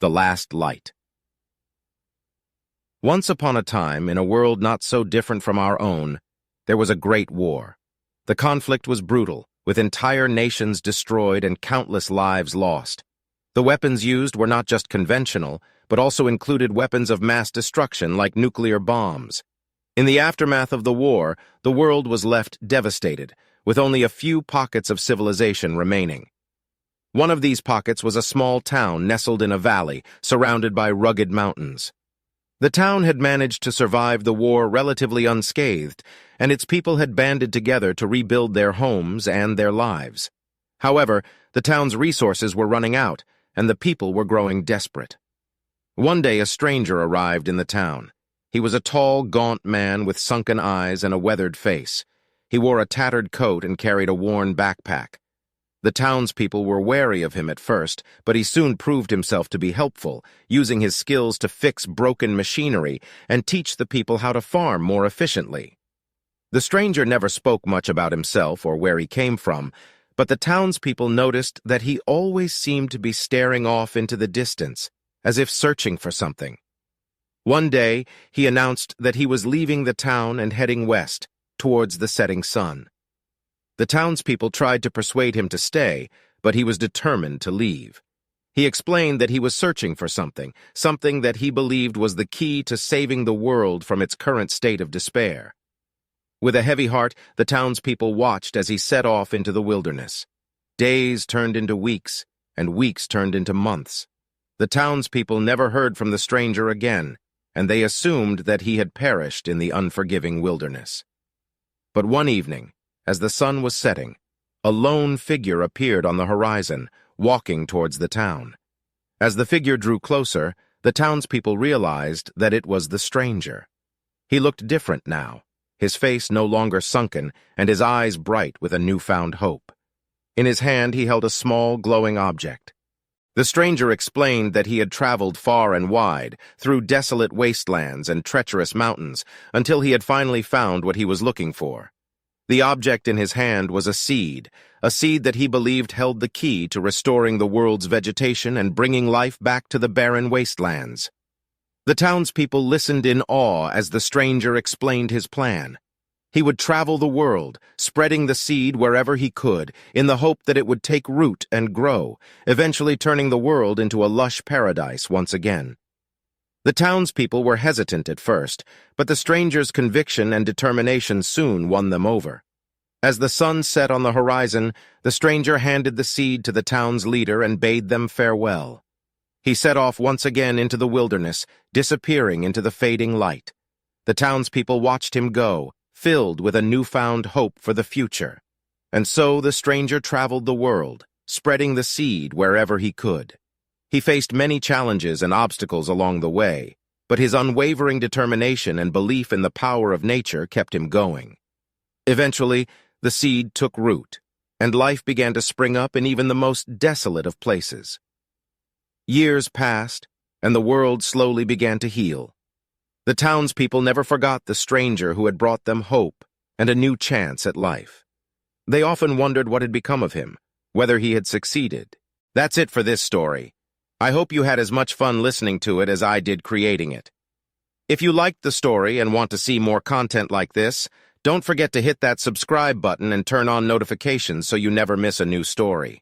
The Last Light. Once upon a time, in a world not so different from our own, there was a great war. The conflict was brutal, with entire nations destroyed and countless lives lost. The weapons used were not just conventional, but also included weapons of mass destruction like nuclear bombs. In the aftermath of the war, the world was left devastated, with only a few pockets of civilization remaining. One of these pockets was a small town nestled in a valley, surrounded by rugged mountains. The town had managed to survive the war relatively unscathed, and its people had banded together to rebuild their homes and their lives. However, the town's resources were running out, and the people were growing desperate. One day a stranger arrived in the town. He was a tall, gaunt man with sunken eyes and a weathered face. He wore a tattered coat and carried a worn backpack. The townspeople were wary of him at first, but he soon proved himself to be helpful, using his skills to fix broken machinery and teach the people how to farm more efficiently. The stranger never spoke much about himself or where he came from, but the townspeople noticed that he always seemed to be staring off into the distance, as if searching for something. One day, he announced that he was leaving the town and heading west, towards the setting sun. The townspeople tried to persuade him to stay, but he was determined to leave. He explained that he was searching for something that he believed was the key to saving the world from its current state of despair. With a heavy heart, the townspeople watched as he set off into the wilderness. Days turned into weeks, and weeks turned into months. The townspeople never heard from the stranger again, and they assumed that he had perished in the unforgiving wilderness. But one evening, as the sun was setting, a lone figure appeared on the horizon, walking towards the town. As the figure drew closer, the townspeople realized that it was the stranger. He looked different now, his face no longer sunken and his eyes bright with a newfound hope. In his hand he held a small, glowing object. The stranger explained that he had traveled far and wide, through desolate wastelands and treacherous mountains, until he had finally found what he was looking for. The object in his hand was a seed that he believed held the key to restoring the world's vegetation and bringing life back to the barren wastelands. The townspeople listened in awe as the stranger explained his plan. He would travel the world, spreading the seed wherever he could, in the hope that it would take root and grow, eventually turning the world into a lush paradise once again. The townspeople were hesitant at first, but the stranger's conviction and determination soon won them over. As the sun set on the horizon, the stranger handed the seed to the town's leader and bade them farewell. He set off once again into the wilderness, disappearing into the fading light. The townspeople watched him go, filled with a newfound hope for the future. And so the stranger traveled the world, spreading the seed wherever he could. He faced many challenges and obstacles along the way, but his unwavering determination and belief in the power of nature kept him going. Eventually, the seed took root, and life began to spring up in even the most desolate of places. Years passed, and the world slowly began to heal. The townspeople never forgot the stranger who had brought them hope and a new chance at life. They often wondered what had become of him, whether he had succeeded. That's it for this story. I hope you had as much fun listening to it as I did creating it. If you liked the story and want to see more content like this, don't forget to hit that subscribe button and turn on notifications so you never miss a new story.